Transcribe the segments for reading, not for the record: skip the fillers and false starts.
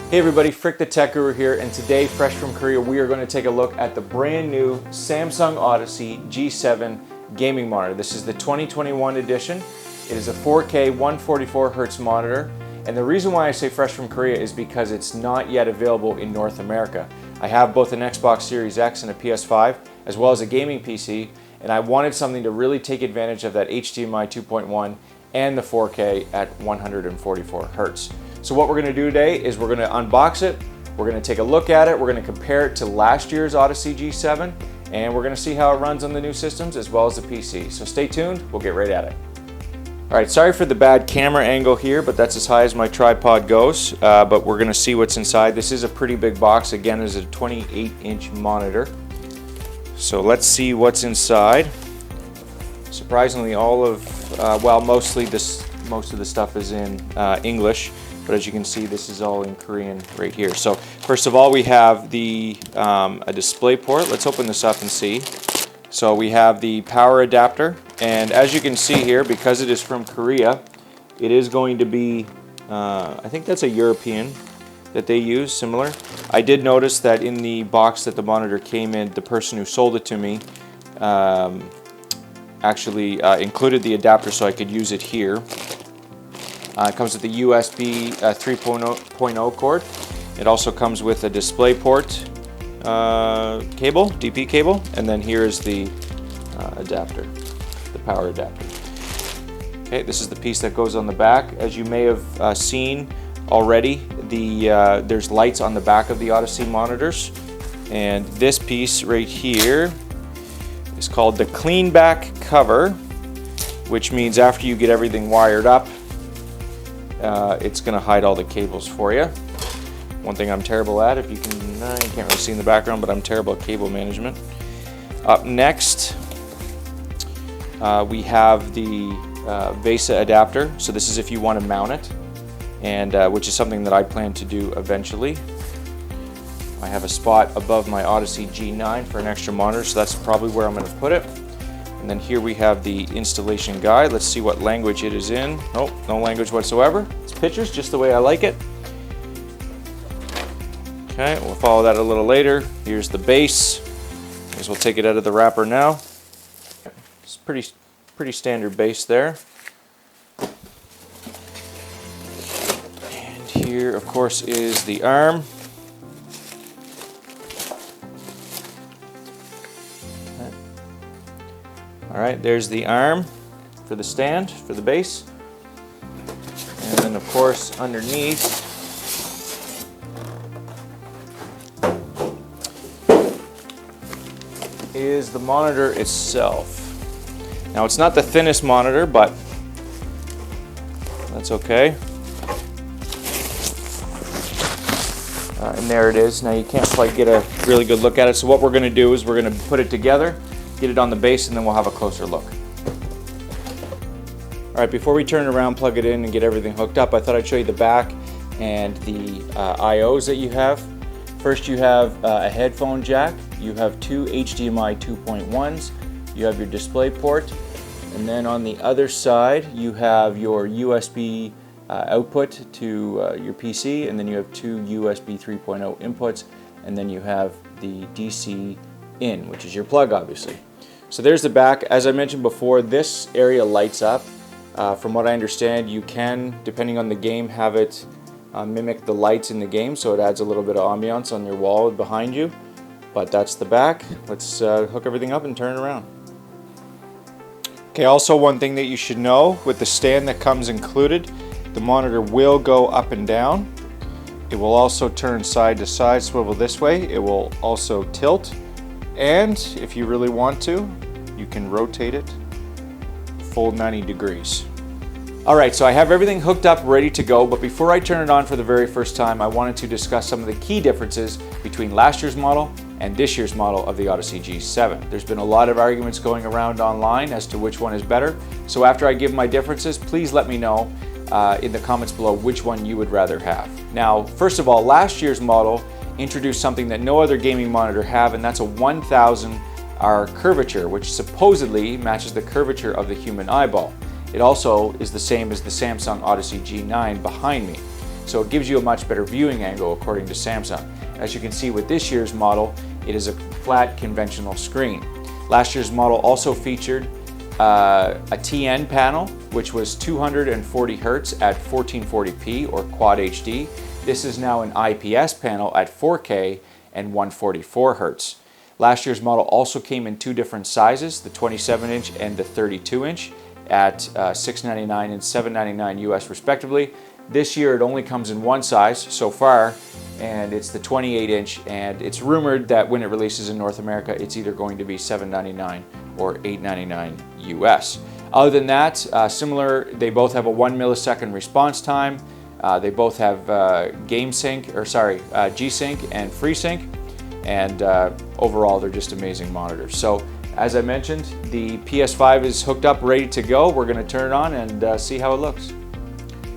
Hey everybody, Frick the Tech Guru here, and today, fresh from Korea, we are going to take a look at the brand new Samsung Odyssey G7 gaming monitor. This is the 2021 edition. It is a 4K 144Hz monitor, and the reason why I say fresh from Korea is because it's not yet available in North America. I have both an Xbox Series X and a PS5, as well as a gaming PC, and I wanted something to really take advantage of that HDMI 2.1 and the 4K at 144 Hz. So what we're going to do today is we're going to unbox it, we're going to take a look at it, we're going to compare it to last year's Odyssey G7, and we're going to see how it runs on the new systems as well as the PC. So stay tuned, we'll get right at it. Alright, sorry for the bad camera angle here, but that's as high as my tripod goes, but we're going to see what's inside. This is a pretty big box. Again, it's a 28-inch monitor. So let's see what's inside. Surprisingly, all of, well, most of the stuff is in English. But as you can see, this is all in Korean right here. So first of all, we have the a display port. Let's open this up and see. So we have the power adapter, and as you can see here, because it is from Korea, it is going to be, I think that's a European that they use, similar. I did notice that in the box that the monitor came in, the person who sold it to me actually included the adapter so I could use it here. It comes with the USB 3.0 cord. It also comes with a display port cable, DP cable, and then here is the adapter, the power adapter. Okay, this is the piece that goes on the back. As you may have seen already, there's lights on the back of the Odyssey monitors, and this piece right here is called the clean back cover, which means after you get everything wired up, it's going to hide all the cables for you. One thing I'm terrible at, if you can't really see in the background, but I'm terrible at cable management. Up next, we have the Vasa Adapter. So this is if you want to mount it, and which is something that I plan to do eventually. I have a spot above my Odyssey G9 for an extra monitor, so that's probably where I'm going to put it. And then here we have the installation guide. Let's see what language it is in. Nope, no language whatsoever. It's pictures, just the way I like it. Okay, we'll follow that a little later. Here's the base. I guess we'll take it out of the wrapper now. It's pretty standard base there. And here, of course, is the arm. Alright, there's the arm for the stand, for the base. And then of course underneath is the monitor itself. Now it's not the thinnest monitor, but that's okay. And there it is. Now you can't quite get a really good look at it, so what we're going to do is we're going to put it together, get it on the base, and then we'll have a closer look. Alright, before we turn it around, plug it in, and get everything hooked up, I thought I'd show you the back and the IOs that you have. First, you have a headphone jack, you have two HDMI 2.1s, you have your display port, and then on the other side you have your USB output to your PC, and then you have two USB 3.0 inputs, and then you have the DC in, which is your plug, obviously. So there's the back. As I mentioned before, this area lights up. From what I understand, you can, depending on the game, have it mimic the lights in the game, so it adds a little bit of ambiance on your wall behind you. But that's the back. Let's hook everything up and turn it around. Okay, also one thing that you should know, with the stand that comes included, the monitor will go up and down. It will also turn side to side, swivel this way. It will also tilt. And if you really want to, you can rotate it full 90 degrees. Alright, so I have everything hooked up, ready to go, but before I turn it on for the very first time, I wanted to discuss some of the key differences between last year's model and this year's model of the Odyssey G7. There's been a lot of arguments going around online as to which one is better, so after I give my differences, please let me know in the comments below which one you would rather have. Now, first of all, last year's model introduced something that no other gaming monitor have, and that's a 1000R curvature, which supposedly matches the curvature of the human eyeball. It also is the same as the Samsung Odyssey G9 behind me. So it gives you a much better viewing angle according to Samsung. As you can see with this year's model, it is a flat conventional screen. Last year's model also featured a TN panel, which was 240 Hz at 1440p or Quad HD. This is now an IPS panel at 4K and 144 Hz. Last year's model also came in two different sizes, the 27-inch and the 32-inch at $699 and $799 US respectively. This year it only comes in one size so far, and it's the 28-inch, and it's rumored that when it releases in North America, it's either going to be $799 or $899 US. Other than that, similar, they both have a 1 millisecond response time. They both have G-Sync and FreeSync, and overall they're just amazing monitors. So as I mentioned, the PS5 is hooked up, ready to go. We're going to turn it on and see how it looks.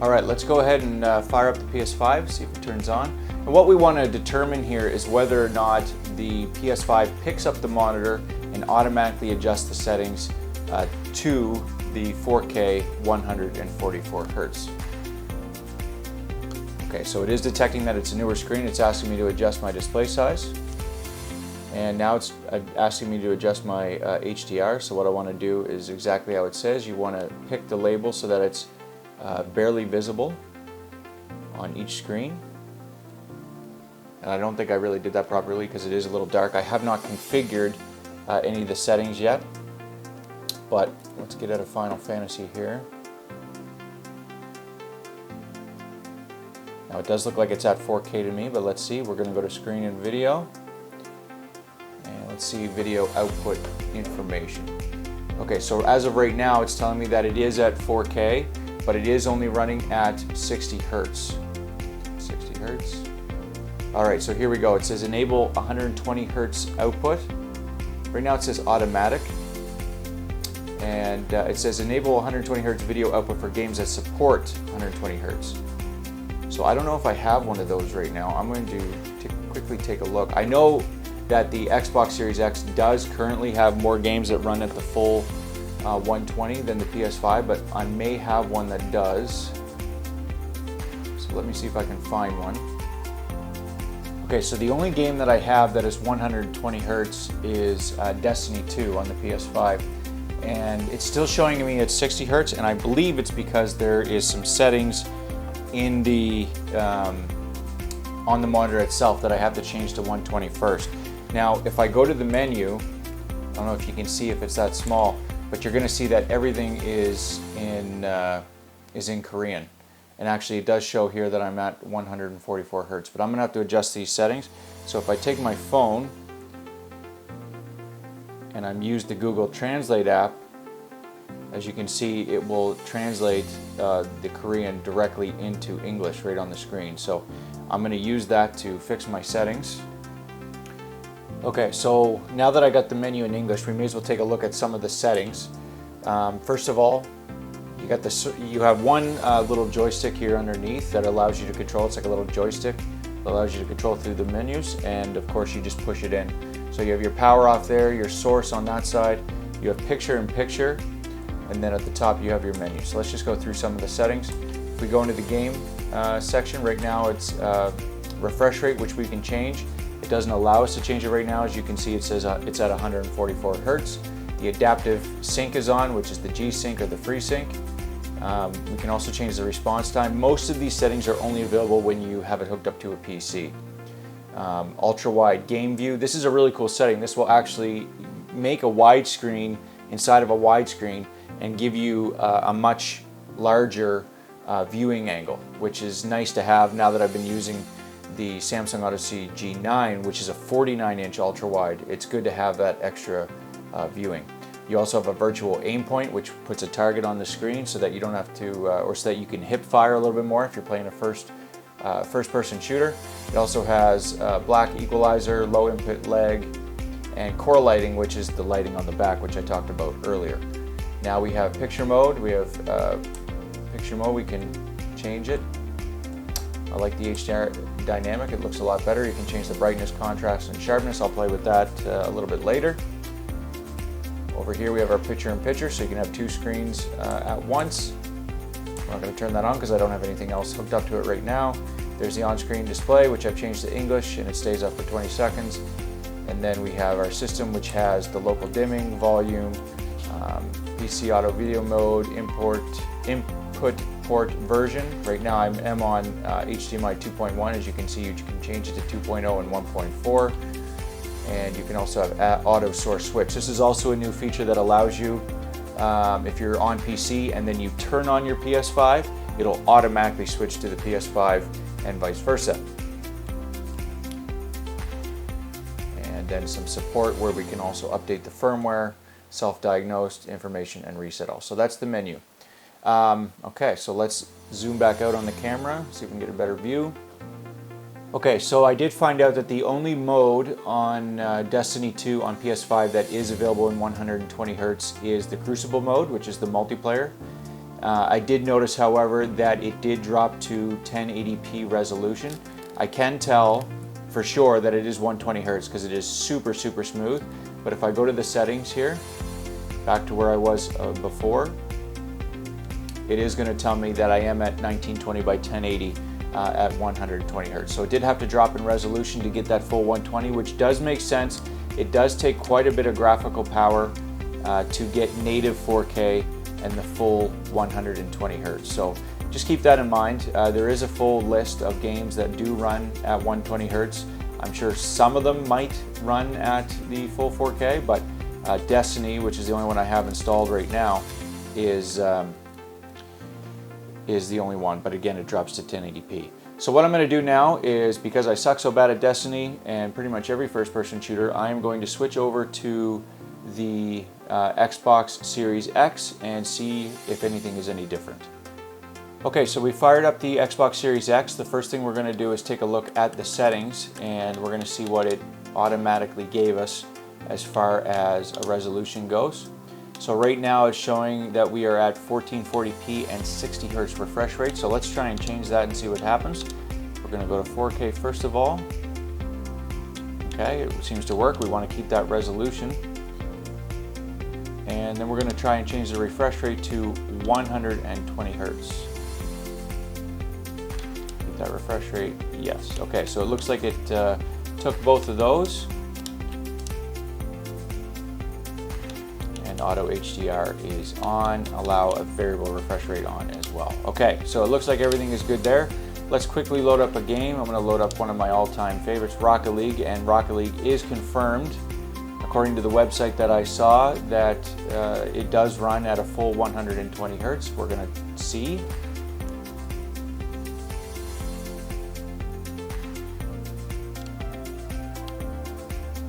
All right, let's go ahead and fire up the PS5, see if it turns on. And what we want to determine here is whether or not the PS5 picks up the monitor and automatically adjusts the settings to the 4K 144 Hz. Okay, so it is detecting that it's a newer screen. It's asking me to adjust my display size. And now it's asking me to adjust my HDR. So what I want to do is exactly how it says. You want to pick the label so that it's barely visible on each screen. And I don't think I really did that properly because it is a little dark. I have not configured any of the settings yet, but let's get out of Final Fantasy here. Now it does look like it's at 4K to me, but let's see. We're going to go to Screen and Video, and let's see Video Output Information. Okay, so as of right now, it's telling me that it is at 4K, but it is only running at 60 Hertz. 60 Hertz. All right, so here we go. It says enable 120 Hertz output. Right now it says automatic. And it says enable 120 Hertz video output for games that support 120 Hertz. So I don't know if I have one of those right now. I'm going to quickly take a look. I know that the Xbox Series X does currently have more games that run at the full 120 than the PS5, but I may have one that does. So let me see if I can find one. Okay, so the only game that I have that is 120 Hertz is Destiny 2 on the PS5. And it's still showing me at 60 Hertz, and I believe it's because there is some settings in the on the monitor itself that I have to change to 120 first. Now, if I go to the menu, I don't know if you can see if it's that small, but you're going to see that everything is in Korean. And actually, it does show here that I'm at 144 Hertz, but I'm going to have to adjust these settings. So if I take my phone and I'm used the Google Translate app, as you can see, it will translate the Korean directly into English right on the screen. So I'm going to use that to fix my settings. Okay, so now that I got the menu in English, we may as well take a look at some of the settings. First of all, you have one little joystick here underneath that allows you to control. It's like a little joystick that allows you to control through the menus, and of course you just push it in. So you have your power off there, your source on that side, you have picture in picture, and then at the top you have your menu. So let's just go through some of the settings. If we go into the game section, right now it's refresh rate, which we can change. It doesn't allow us to change it right now. As you can see, it says it's at 144 Hertz. The adaptive sync is on, which is the G-Sync or the FreeSync. We can also change the response time. Most of these settings are only available when you have it hooked up to a PC. Ultra-wide game view. This is a really cool setting. This will actually make a widescreen inside of a widescreen and give you a much larger viewing angle, which is nice to have now that I've been using the Samsung Odyssey G9, which is a 49-inch ultra-wide. It's good to have that extra viewing. You also have a virtual aim point, which puts a target on the screen so that you don't have to, or so that you can hip fire a little bit more if you're playing a first-person shooter. It also has black equalizer, low input lag, and core lighting, which is the lighting on the back, which I talked about earlier. Now we have picture mode. We have picture mode. We can change it. I like the HDR dynamic. It looks a lot better. You can change the brightness, contrast, and sharpness. I'll play with that a little bit later. Over here we have our picture-in-picture, so you can have two screens at once. I'm not going to turn that on because I don't have anything else hooked up to it right now. There's the on-screen display, which I've changed to English, and it stays up for 20 seconds. And then we have our system, which has the local dimming, volume, PC auto video mode, input port version. Right now I'm on HDMI 2.1. As you can see, you can change it to 2.0 and 1.4. And you can also have auto source switch. This is also a new feature that allows you, if you're on PC and then you turn on your PS5, it'll automatically switch to the PS5 and vice versa. And then some support where we can also update the firmware, self-diagnosed information, and reset all. So that's the menu. Okay, so let's zoom back out on the camera, see if we can get a better view. Okay, so I did find out that the only mode on Destiny 2 on PS5 that is available in 120 Hz is the Crucible mode, which is the multiplayer. I did notice, however, that it did drop to 1080p resolution. I can tell for sure that it is 120 Hz because it is super smooth. But if I go to the settings here, back to where I was before, it is going to tell me that I am at 1920 by 1080 at 120 Hz. So it did have to drop in resolution to get that full 120, which does make sense. It does take quite a bit of graphical power to get native 4K and the full 120 Hz. So just keep that in mind. There is a full list of games that do run at 120 Hz. I'm sure some of them might run at the full 4K, but Destiny, which is the only one I have installed right now, is the only one, but again it drops to 1080p. So what I'm going to do now is, because I suck so bad at Destiny and pretty much every first-person shooter, I am going to switch over to the Xbox Series X and see if anything is any different. Okay, so we fired up the Xbox Series X. The first thing we're going to do is take a look at the settings, and we're going to see what it automatically gave us as far as a resolution goes. So right now it's showing that we are at 1440p and 60 Hz refresh rate. So let's try and change that and see what happens. We're going to go to 4K first of all. Okay, it seems to work. We want to keep that resolution. And then we're going to try and change the refresh rate to 120 Hz. Keep that refresh rate, yes. Okay, so it looks like it took both of those. Auto HDR is on, allow a variable refresh rate on as well. Okay, so it looks like everything is good there. Let's quickly load up a game. I'm going to load up one of my all-time favorites, Rocket League, and Rocket League is confirmed, according to the website that I saw, that it does run at a full 120 Hz. We're going to see.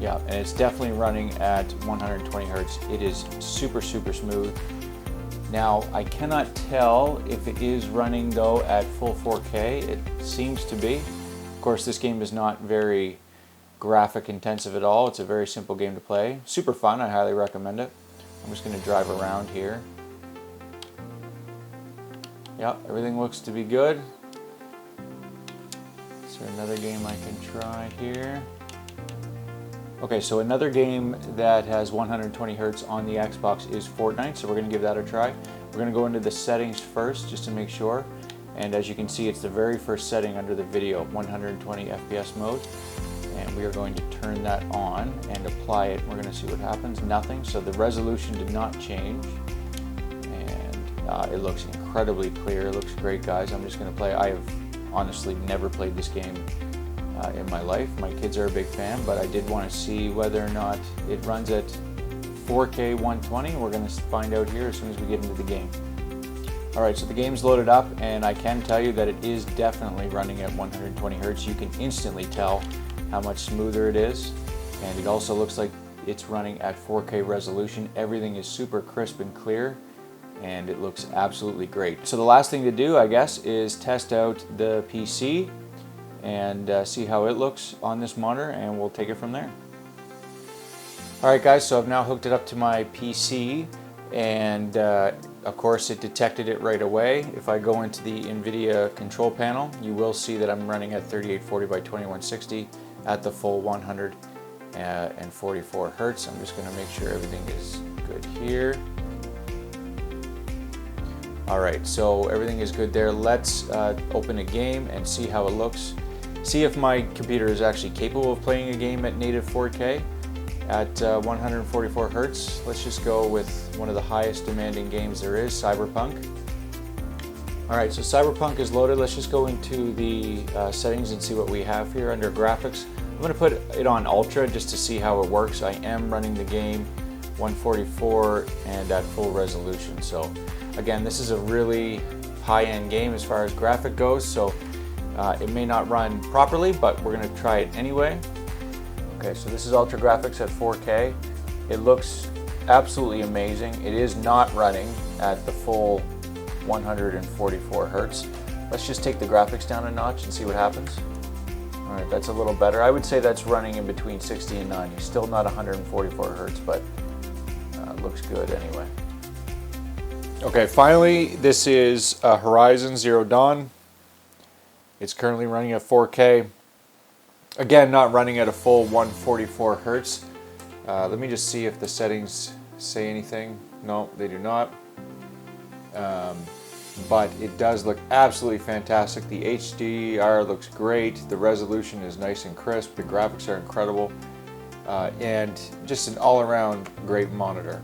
Yeah, and it's definitely running at 120 Hz. It is super smooth. Now, I cannot tell if it is running though at full 4K. It seems to be. Of course, this game is not very graphic intensive at all. It's a very simple game to play. Super fun, I highly recommend it. I'm just going to drive around here. Yeah, everything looks to be good. Is there another game I can try here? Okay, so another game that has 120 Hz on the Xbox is Fortnite, so we're going to give that a try. We're going to go into the settings first just to make sure, and as you can see, it's the very first setting under the video, 120 FPS mode, and we are going to turn that on and apply it. We're going to see what happens. Nothing, so the resolution did not change, and it looks incredibly clear. It looks great, guys. I'm just going to play. I have honestly never played this game in my life. My kids are a big fan, but I did want to see whether or not it runs at 4K 120. We're going to find out here as soon as we get into the game. Alright, so the game's loaded up, and I can tell you that it is definitely running at 120 Hz. You can instantly tell how much smoother it is, and it also looks like it's running at 4K resolution. Everything is super crisp and clear, and it looks absolutely great. So the last thing to do, I guess, is test out the PC and see how it looks on this monitor, and we'll take it from there. Alright guys, so I've now hooked it up to my PC, and of course it detected it right away. If I go into the NVIDIA control panel, you will see that I'm running at 3840 by 2160 at the full 144 Hz. I'm just going to make sure everything is good here. Alright, so everything is good there. Let's open a game and see how it looks. See if my computer is actually capable of playing a game at native 4K at 144 Hz. Let's just go with one of the highest demanding games there is, Cyberpunk. Alright, so Cyberpunk is loaded. Let's just go into the settings and see what we have here under graphics. I'm going to put it on Ultra just to see how it works. I am running the game 144 and at full resolution. So again, this is a really high-end game as far as graphic goes, so it may not run properly, but we're going to try it anyway. Okay, so this is Ultra Graphics at 4K. It looks absolutely amazing. It is not running at the full 144 Hz. Let's just take the graphics down a notch and see what happens. Alright, that's a little better. I would say that's running in between 60 and 90. Still not 144 Hz, but looks good anyway. Okay, finally, this is Horizon Zero Dawn. It's currently running at 4K. Again, not running at a full 144 Hz. Let me just see if the settings say anything. No, they do not. But it does look absolutely fantastic. The HDR looks great. The resolution is nice and crisp. The graphics are incredible. And just an all-around great monitor.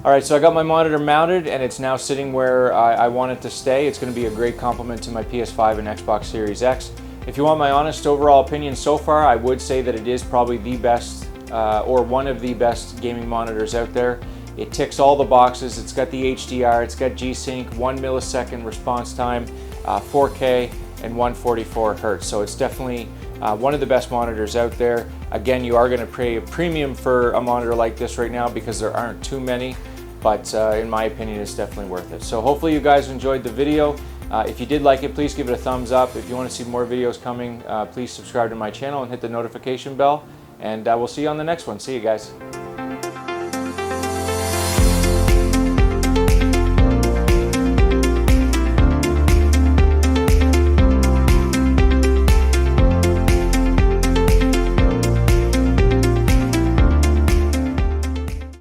Alright, so I got my monitor mounted and it's now sitting where I want it to stay. It's going to be a great complement to my PS5 and Xbox Series X. If you want my honest overall opinion so far, I would say that it is probably the best or one of the best gaming monitors out there. It ticks all the boxes. It's got the HDR, it's got G-Sync, 1 millisecond response time, 4K and 144 Hz. So it's definitely one of the best monitors out there. Again, you are going to pay a premium for a monitor like this right now because there aren't too many, but in my opinion, it's definitely worth it. So hopefully you guys enjoyed the video. If you did like it, please give it a thumbs up. If you want to see more videos coming, please subscribe to my channel and hit the notification bell. And we'll see you on the next one. See you guys.